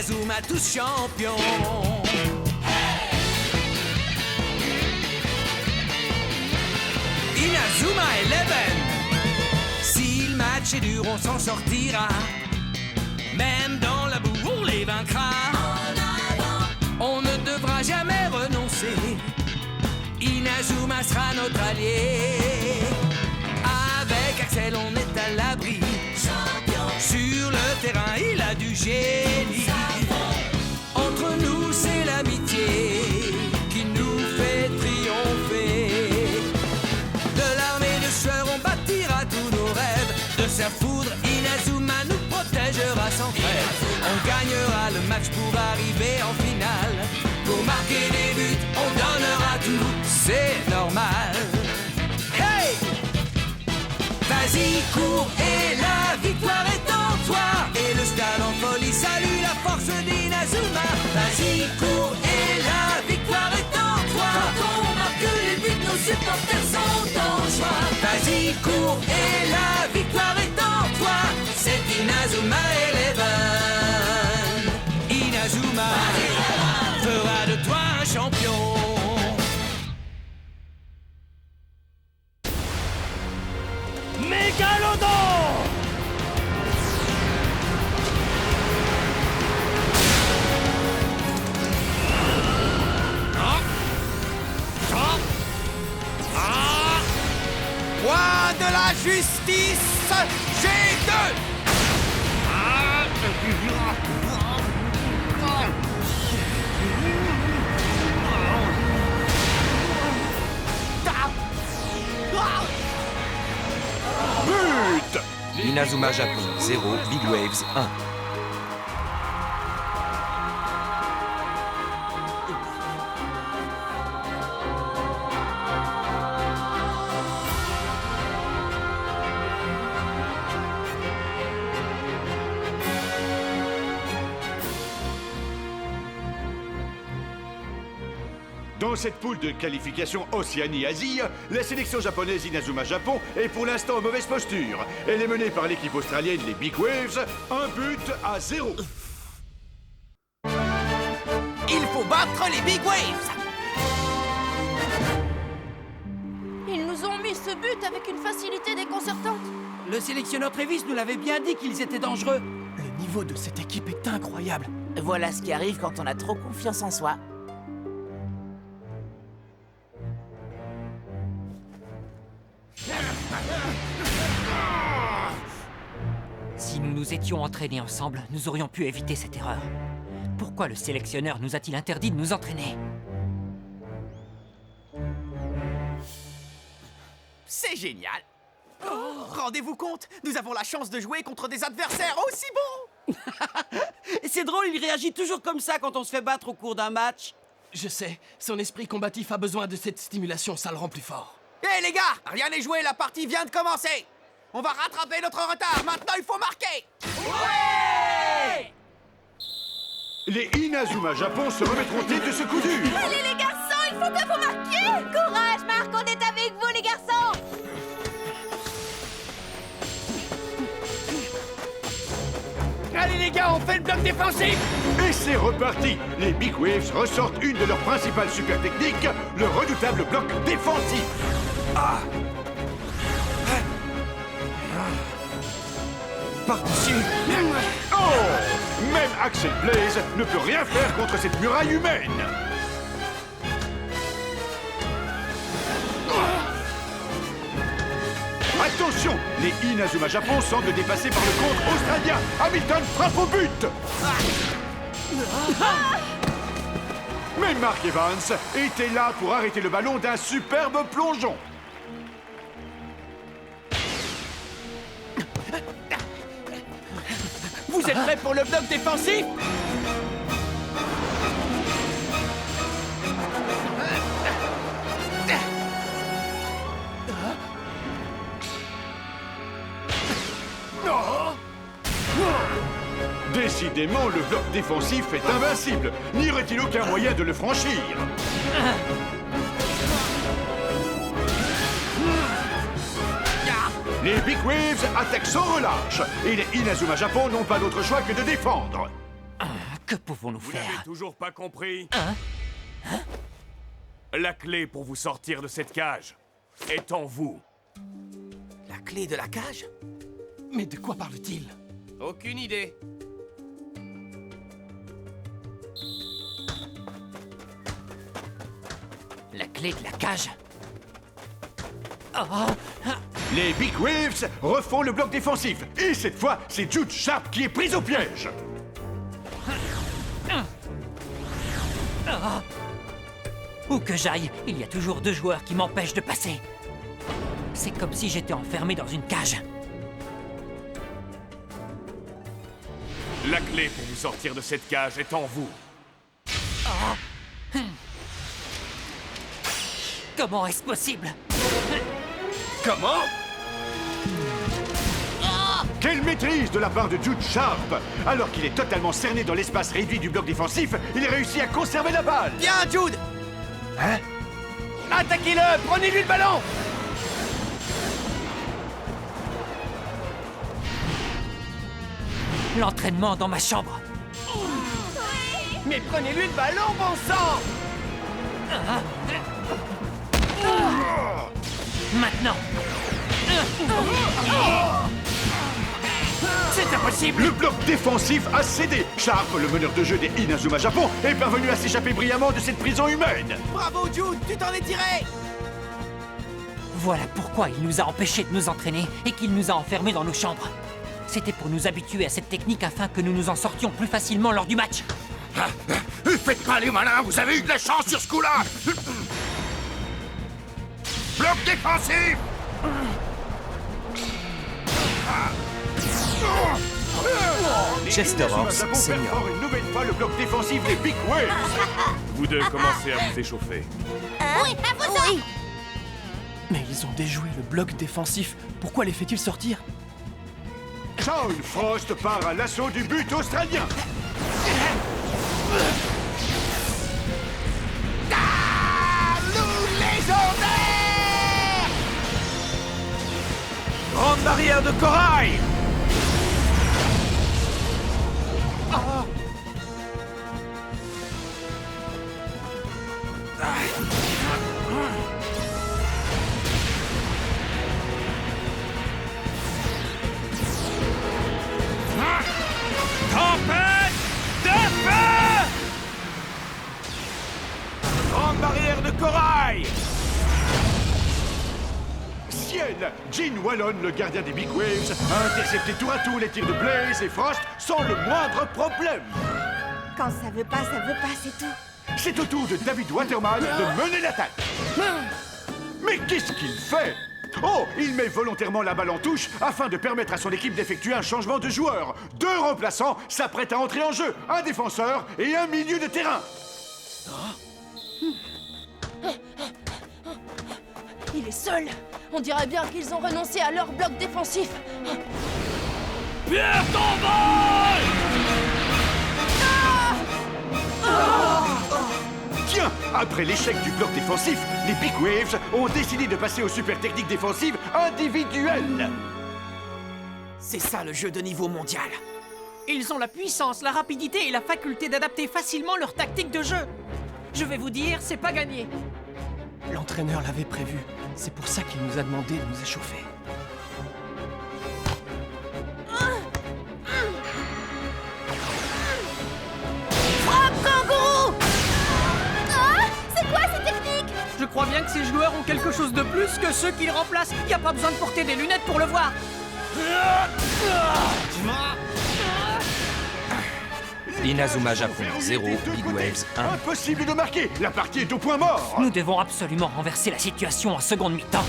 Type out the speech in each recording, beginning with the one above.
Inazuma tous champions. Inazuma Eleven. Si le match est dur, on s'en sortira. Même dans la boue, on les vaincra. On ne devra jamais renoncer. Inazuma sera notre allié. Avec Axel, on est à l'abri. Sur le terrain, il a du génie. Entre nous, c'est l'amitié qui nous fait triompher. De l'armée de sueur, on bâtira tous nos rêves. De sa foudre, Inazuma nous protégera sans trêve. On gagnera le match pour arriver en finale. Pour marquer des buts, on donnera tout, c'est normal. Hey! Vas-y, cours et la victoire est en toi. Et le stade en folie salue la force d'Inazuma. Vas-y, cours et la victoire est en toi. Quand on marque les buts, nos supporters sont en joie. Vas-y, cours et la victoire est en toi. C'est Inazuma Eleven. Inazuma fera de toi un champion. Mégalodon! Roi de la justice, G2. But! Inazuma Japon 0, Big Waves 1. Dans cette poule de qualification Océanie-Asie, la sélection japonaise Inazuma Japon est pour l'instant en mauvaise posture. Elle est menée par l'équipe australienne, les Big Waves, 1-0. Il faut battre les Big Waves. Ils nous ont mis ce but avec une facilité déconcertante. Le sélectionneur Travis nous l'avait bien dit qu'ils étaient dangereux. Le niveau de cette équipe est incroyable. Voilà ce qui arrive quand on a trop confiance en soi. Si nous nous étions entraînés ensemble, nous aurions pu éviter cette erreur. Pourquoi le sélectionneur nous a-t-il interdit de nous entraîner? C'est génial. Rendez-vous compte, nous avons la chance de jouer contre des adversaires aussi bons. C'est drôle, il réagit toujours comme ça quand on se fait battre au cours d'un match. Je sais, son esprit combatif a besoin de cette stimulation, ça le rend plus fort. Hé les gars, rien n'est joué, la partie vient de commencer. On va rattraper notre retard, maintenant il faut marquer. Ouais! Les Inazuma Japon se remettront-ils de ce coup dur? Allez les garçons, il faut que vous marquiez. Courage Marc, on est avec vous les garçons. Allez les gars, on fait le bloc défensif! Et c'est reparti. Les Big Waves ressortent une de leurs principales super techniques, le redoutable bloc défensif. Par-dessus. Oh! Même Axel Blaze ne peut rien faire contre cette muraille humaine. Attention, les Inazuma Japon semblent dépassés par le contre australien. Hamilton frappe au but. Mais Mark Evans était là pour arrêter le ballon d'un superbe plongeon. Vous êtes prêts pour le bloc défensif? Décidément, le bloc défensif est invincible. N'y aurait-il aucun moyen de le franchir? Les Big Waves attaquent sans relâche. Et les Inazuma Japon n'ont pas d'autre choix que de défendre. Que pouvons-nous Vous faire? n'avez toujours pas compris? Hein? La clé pour vous sortir de cette cage est en vous. La clé de la cage? Mais de quoi parle-t-il? Aucune idée. La clé de la cage? Les Big Waves refont le bloc défensif. Et cette fois, c'est Jude Sharp qui est pris au piège. Où que j'aille, il y a toujours 2 joueurs qui m'empêchent de passer. C'est comme si j'étais enfermé dans une cage. La clé pour vous sortir de cette cage est en vous. Comment est-ce possible? Comment? Quelle maîtrise de la part de Jude Sharp! Alors qu'il est totalement cerné dans l'espace réduit du bloc défensif, il réussit à conserver la balle. Bien, Jude! Hein? Attaquez-le! Prenez-lui le ballon! L'entraînement dans ma chambre. Mais prenez-lui le ballon, bon sang! Maintenant. C'est impossible. Le bloc défensif a cédé. Sharp, le meneur de jeu des Inazuma Japon, est parvenu à s'échapper brillamment de cette prison humaine. Bravo, Jude! Tu t'en es tiré! Voilà pourquoi il nous a empêchés de nous entraîner et qu'il nous a enfermés dans nos chambres. C'était pour nous habituer à cette technique afin que nous nous en sortions plus facilement lors du match. Faites pas les malins, vous avez eu de la chance sur ce coup-là. Bloc défensif. Chester Horse, Japon senior. perfore une nouvelle fois le bloc défensif des Big Waves. Vous deux commencez à vous échauffer. Oui, à vous autres! Mais ils ont déjoué le bloc défensif. Pourquoi les fait-il sortir? Shaun Frost part à l'assaut du but australien. Grande barrière de corail! Tempête de feu! Grande barrière de corail! Ciel! Gene Wallon, le gardien des Big Waves, a intercepté tour à tour les tirs de Blaze et Frost sans le moindre problème. Quand ça veut pas, c'est tout. C'est au tour de David Waterman de mener l'attaque. Mais qu'est-ce qu'il fait? Oh, il met volontairement la balle en touche afin de permettre à son équipe d'effectuer un changement de joueur. 2 remplaçants s'apprêtent à entrer en jeu, un défenseur et un milieu de terrain. Il est seul. On dirait bien qu'ils ont renoncé à leur bloc défensif. Pierre tombale! Tiens, après l'échec du bloc défensif, les Big Waves ont décidé de passer aux super techniques défensives individuelles. C'est ça le jeu de niveau mondial. Ils ont la puissance, la rapidité et la faculté d'adapter facilement leur tactique de jeu. Je vais vous dire, c'est pas gagné. L'entraîneur l'avait prévu. C'est pour ça qu'il nous a demandé de nous échauffer. Frappe, kangourou! Ah, c'est quoi cette technique? Je crois bien que ces joueurs ont quelque chose de plus que ceux qu'ils remplacent. Y a pas besoin de porter des lunettes pour le voir. Inazuma Japon 0, Big Waves 1. Impossible de marquer, la partie est au point mort. Nous devons absolument renverser la situation en seconde mi-temps.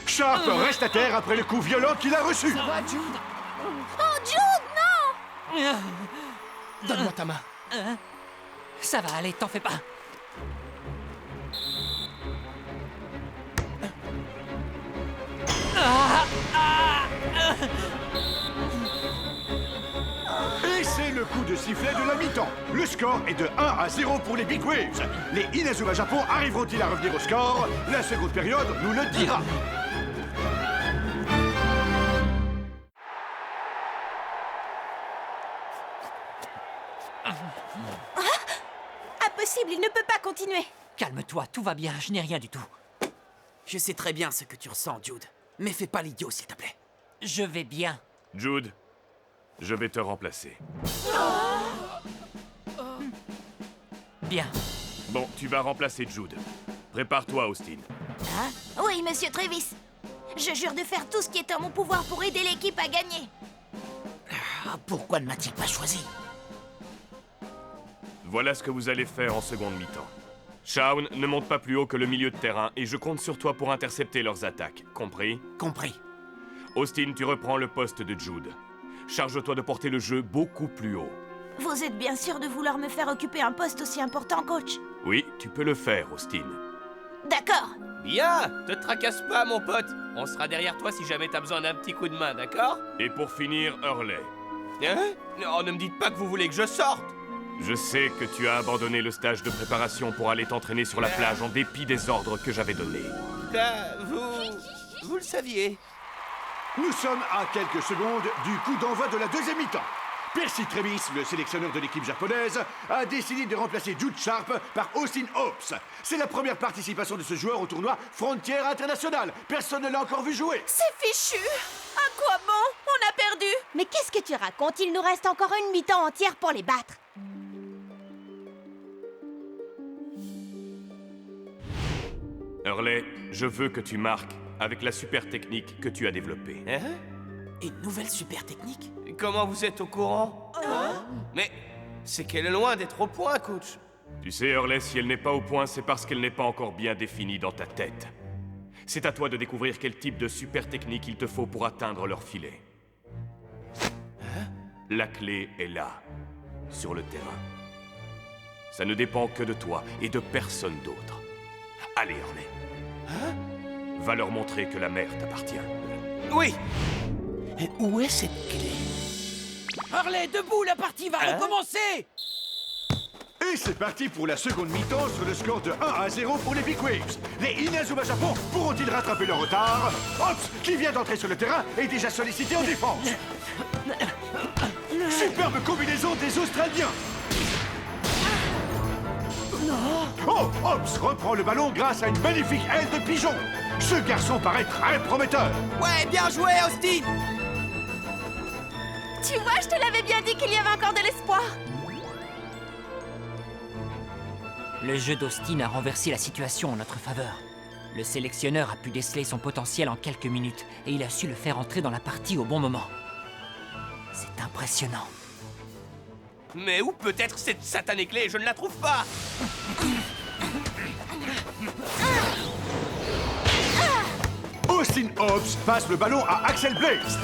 Sharp reste à terre après le coup violent qu'il a reçu. Oh, Jude, non! Donne-moi ta main. Ça va aller, t'en fais pas. Et c'est le coup de sifflet de la mi-temps. Le score est de 1-0 pour les Big Waves. Les Inazuma Japon arriveront-ils à revenir au score? La seconde période nous le dira. Impossible, il ne peut pas continuer. Calme-toi, tout va bien, je n'ai rien du tout. Je sais très bien ce que tu ressens, Jude. Mais fais pas l'idiot, s'il te plaît. Je vais bien. Jude, je vais te remplacer. Bien. Bon, tu vas remplacer Jude. Prépare-toi, Austin. Hein? Oui, monsieur Travis. Je jure de faire tout ce qui est en mon pouvoir pour aider l'équipe à gagner. Pourquoi ne m'a-t-il pas choisi? Voilà ce que vous allez faire en seconde mi-temps. Shaun ne monte pas plus haut que le milieu de terrain et je compte sur toi pour intercepter leurs attaques. Compris? Compris. Austin, tu reprends le poste de Jude. Charge-toi de porter le jeu beaucoup plus haut. Vous êtes bien sûr de vouloir me faire occuper un poste aussi important, coach? Oui, tu peux le faire, Austin. D'accord. Bien, te tracasse pas, mon pote. On sera derrière toi si jamais t'as besoin d'un petit coup de main, d'accord? Et pour finir, Hurley. Hein? Non, ne me dites pas que vous voulez que je sorte. Je sais que tu as abandonné le stage de préparation pour aller t'entraîner sur la plage en dépit des ordres que j'avais donnés. Vous le saviez. Nous sommes à quelques secondes du coup d'envoi de la deuxième mi-temps. Percy Travis, le sélectionneur de l'équipe japonaise, a décidé de remplacer Jude Sharp par Austin Hopes. C'est la première participation de ce joueur au tournoi Frontier International. Personne ne l'a encore vu jouer. C'est fichu. À quoi bon? On a perdu. Mais qu'est-ce que tu racontes? Il nous reste encore une mi-temps entière pour les battre. Hurley, je veux que tu marques avec la super technique que tu as développée. Hein? Une nouvelle super technique? Comment vous êtes au courant? Mais c'est qu'elle est loin d'être au point, coach. Tu sais, Hurley, si elle n'est pas au point, c'est parce qu'elle n'est pas encore bien définie dans ta tête. C'est à toi de découvrir quel type de super technique il te faut pour atteindre leur filet. La clé est là, sur le terrain. Ça ne dépend que de toi et de personne d'autre. Allez, Hurley. Va leur montrer que la mer t'appartient. Oui. Et où est cette clé? Hurley, debout, la partie va recommencer. Et c'est parti pour la seconde mi-temps sur le score de 1-0 pour les Big Waves. Les Inazuma Japon pourront-ils rattraper leur retard? Hops, qui vient d'entrer sur le terrain, est déjà sollicité en défense. Superbe combinaison des Australiens. Oh, Hops reprend le ballon grâce à une magnifique aile de pigeon. Ce garçon paraît très prometteur. Ouais, bien joué, Austin! Tu vois, je te l'avais bien dit qu'il y avait encore de l'espoir. Le jeu d'Austin a renversé la situation en notre faveur. Le sélectionneur a pu déceler son potentiel en quelques minutes et il a su le faire entrer dans la partie au bon moment. C'est impressionnant. Mais où peut être cette satanée clé? Je ne la trouve pas. Austin Hobbs passe le ballon à Axel Blaze.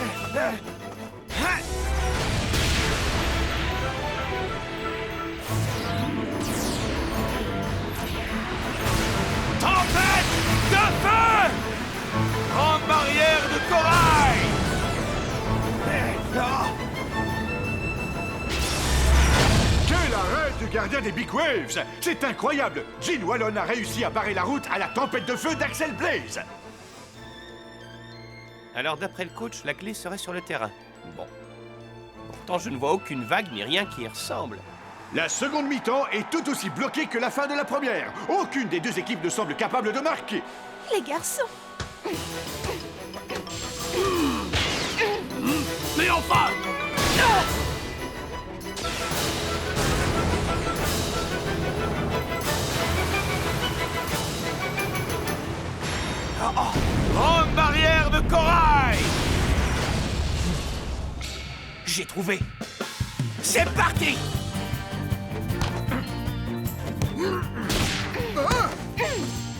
Tempête de feu! Grande barrière de corail! Quel arrêt du gardien des Big Waves! C'est incroyable! Gene Wallon a réussi à barrer la route à la tempête de feu d'Axel Blaze. Alors, d'après le coach, la clé serait sur le terrain. Bon. Pourtant, je ne vois aucune vague ni rien qui y ressemble. La seconde mi-temps est tout aussi bloquée que la fin de la première. Aucune des deux équipes ne semble capable de marquer. Les garçons. Mais enfin! Grande barrière de corail! J'ai trouvé. C'est parti!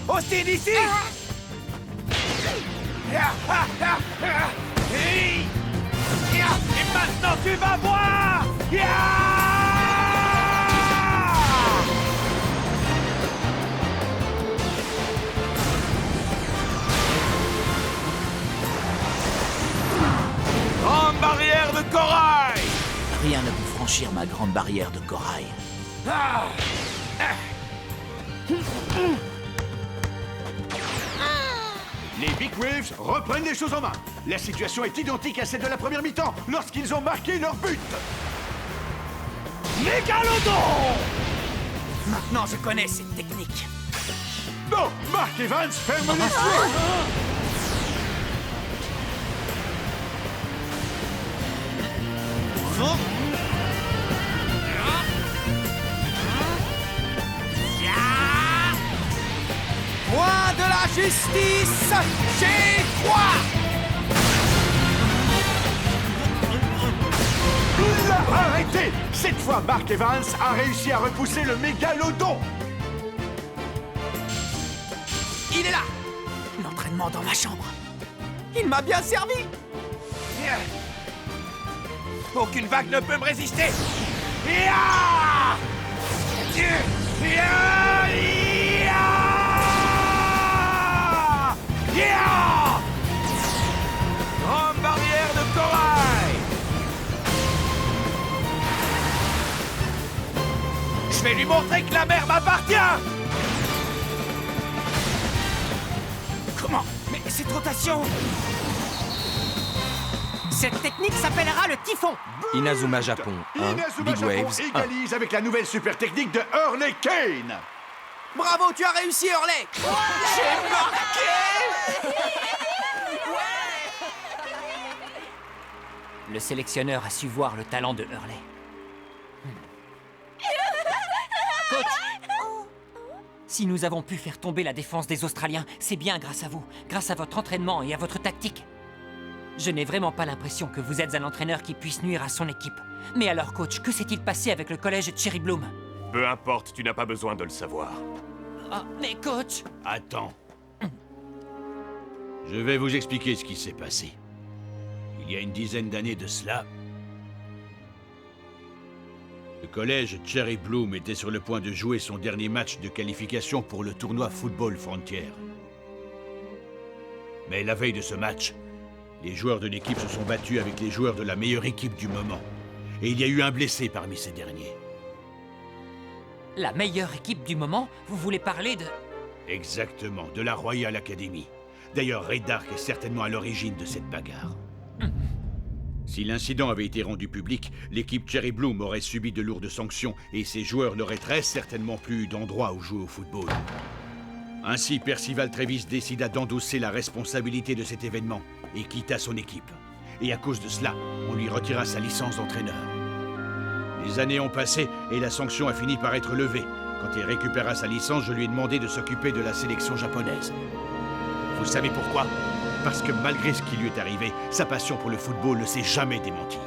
Austin ici! Et maintenant tu vas voir! Grande barrière de corail! Rien ne peut franchir franchir ma grande barrière de corail. Les Big Waves reprennent les choses en main. La situation est identique à celle de la première mi-temps, lorsqu'ils ont marqué leur but. Mégalodon! Maintenant, je connais cette technique. Bon, Mark Evans ferme les yeux. Point de la justice, j'ai droit. Il l'a arrêté. Cette fois, Mark Evans a réussi à repousser le mégalodon. Il est là. L'entraînement dans ma chambre. Il m'a bien servi. Aucune vague ne peut me résister. Grande barrière de corail. Je vais lui montrer que la mer m'appartient. Comment? Mais cette rotation... Cette technique s'appellera le typhon. Inazuma Japon 1, Inazuma Big Japon Waves 1. égalise avec la nouvelle super technique de Hurley Kane. Bravo, tu as réussi, Hurley. J'ai marqué. Le sélectionneur a su voir le talent de Hurley. Coach! Si nous avons pu faire tomber la défense des Australiens, c'est bien grâce à vous, grâce à votre entraînement et à votre tactique. Je n'ai vraiment pas l'impression que vous êtes un entraîneur qui puisse nuire à son équipe. Mais alors, coach, que s'est-il passé avec le collège Cherry Bloom? Peu importe, tu n'as pas besoin de le savoir. Ah, mais coach! Attends. Je vais vous expliquer ce qui s'est passé. Il y a une dizaine d'années de cela, le collège Cherry Bloom était sur le point de jouer son dernier match de qualification pour le tournoi Football Frontier. Mais la veille de ce match, les joueurs de l'équipe se sont battus avec les joueurs de la meilleure équipe du moment. Et il y a eu un blessé parmi ces derniers. La meilleure équipe du moment? Vous voulez parler de... Exactement, de la Royal Academy. D'ailleurs, Ray Dark est certainement à l'origine de cette bagarre. Si l'incident avait été rendu public, l'équipe Cherry Bloom aurait subi de lourdes sanctions et ses joueurs n'auraient très certainement plus eu d'endroit où jouer au football. Ainsi, Percival Travis décida d'endosser la responsabilité de cet événement et quitta son équipe. Et à cause de cela, on lui retira sa licence d'entraîneur. Les années ont passé et la sanction a fini par être levée. Quand il récupéra sa licence, je lui ai demandé de s'occuper de la sélection japonaise. Vous savez pourquoi? Parce que malgré ce qui lui est arrivé, sa passion pour le football ne s'est jamais démentie.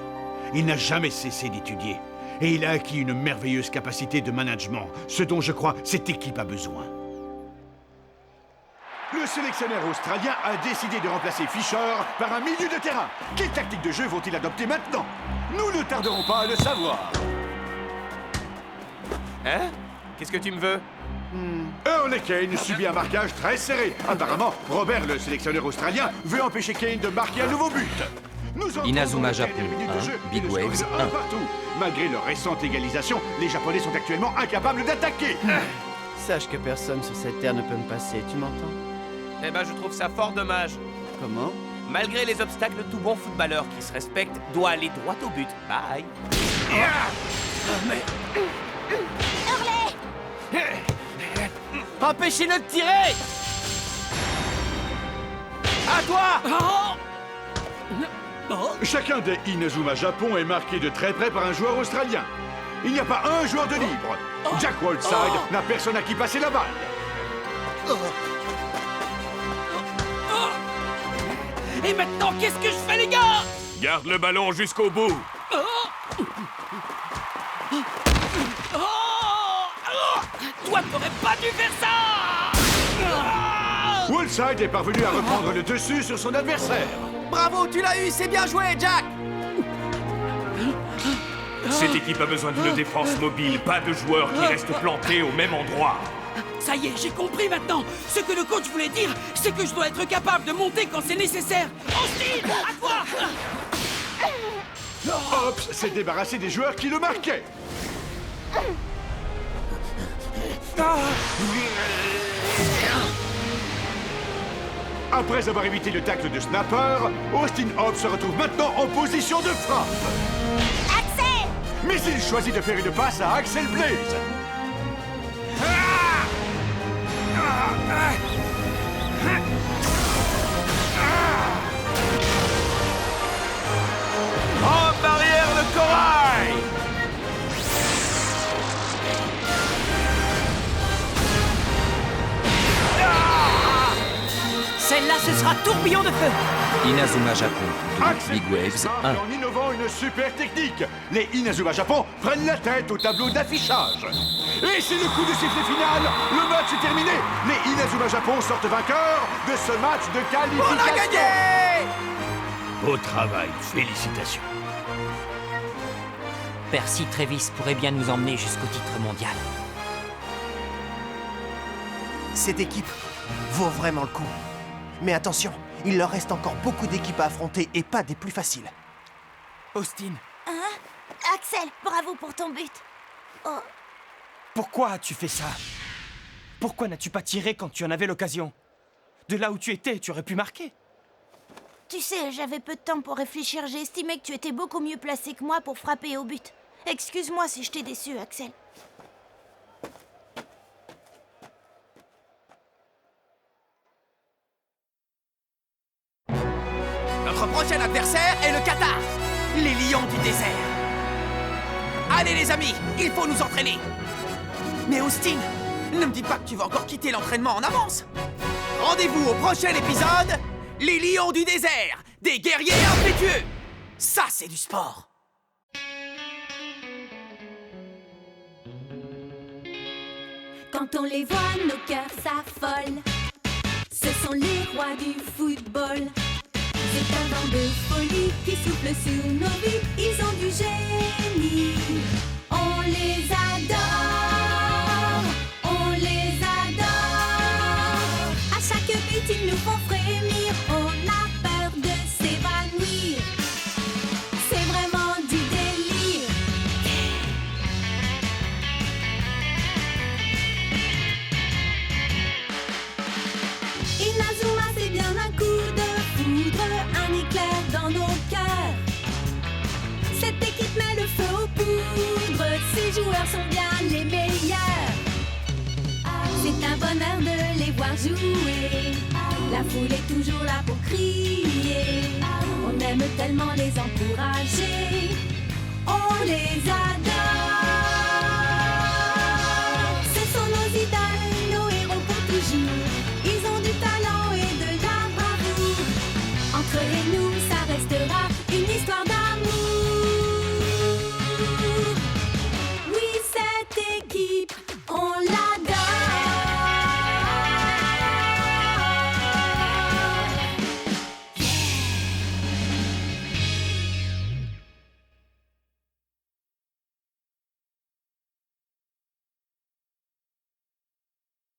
Il n'a jamais cessé d'étudier. Et il a acquis une merveilleuse capacité de management, ce dont je crois cette équipe a besoin. Le sélectionneur australien a décidé de remplacer Fisher par un milieu de terrain. Quelle tactique de jeu vont-ils adopter maintenant? Nous ne tarderons pas à le savoir. Hein? Qu'est-ce que tu me veux? Hurley Kane subit un marquage très serré. Apparemment, Robert, le sélectionneur australien, veut empêcher Kane de marquer un nouveau but. Nous entrons Inazuma dans la dernière Japon minute de 1, jeu. Big Le score Waves est de 1 1. partout. Malgré leur récente égalisation, les Japonais sont actuellement incapables d'attaquer. Sache que personne sur cette terre ne peut me passer, tu m'entends? Eh ben, je trouve ça fort dommage. Comment? Malgré les obstacles, tout bon footballeur qui se respecte doit aller droit au but. Bye. Empêchez-le de tirer. À toi. Chacun des Inazuma Japon est marqué de très près par un joueur australien. Il n'y a pas un joueur de libre. Jack Waldside n'a personne à qui passer la balle. Et maintenant, qu'est-ce que je fais, les gars? Garde le ballon jusqu'au bout. Toi, t'aurais pas dû faire ça! Waldside est parvenu à reprendre le dessus sur son adversaire. Bravo, tu l'as eu, c'est bien joué, Jack. Cette équipe a besoin d'une défense mobile, pas de joueurs qui restent plantés au même endroit. Ça y est, j'ai compris maintenant. Ce que le coach voulait dire, c'est que je dois être capable de monter quand c'est nécessaire. Austin, à toi! Hobbs s'est débarrassé des joueurs qui le marquaient. Après avoir évité le tacle de Snapper, Austin Hobbs se retrouve maintenant en position de frappe. Axel! Mais il choisit de faire une passe à Axel Blaze. En barrière de corail! Celle-là, ce sera tourbillon de feu. Inazuma Japon 2, Axel Big Blaze Waves marque 1. en innovant une super technique. Les Inazuma Japon prennent la tête au tableau d'affichage. Et c'est le coup de sifflet final. Le match est terminé. Les Inazuma Japon sortent vainqueurs de ce match de qualification. On a gagné! Beau travail, félicitations. Percy Travis pourrait bien nous emmener jusqu'au titre mondial. Cette équipe vaut vraiment le coup. Mais attention, il leur reste encore beaucoup d'équipes à affronter et pas des plus faciles. Austin, Hein? Axel, bravo pour ton but. Oh, pourquoi as-tu fait ça? Pourquoi n'as-tu pas tiré quand tu en avais l'occasion? De là où tu étais, tu aurais pu marquer. tu sais, j'avais peu de temps pour réfléchir. J'ai estimé que tu étais beaucoup mieux placé que moi pour frapper au but. Excuse-moi si je t'ai déçu, Axel. Notre prochain adversaire est le Qatar, les lions du désert. Allez les amis, il faut nous entraîner. Mais Austin, ne me dis pas que tu vas encore quitter l'entraînement en avance. Rendez-vous au prochain épisode, les lions du désert, des guerriers impétueux. Ça, c'est du sport. Quand on les voit, nos cœurs s'affolent. Ce sont les rois du football. C'est un vent de folie qui souffle sur nos vies. Ils ont du génie. On les adore. On les adore. À chaque but, ils nous font frémir. On a peur de s'évanouir. C'est vraiment du délire. Inazuma, c'est bien un coup de foudre, un éclair dans nos cœurs. Cette équipe met le feu aux poudres, ces joueurs sont bien les meilleurs. C'est un bonheur de les voir jouer, la foule est toujours là pour crier. On aime tellement les encourager, on les adore. Ce sont nos idoles, nos héros pour toujours. Ils ont du talent et de la bravoure. Entre nous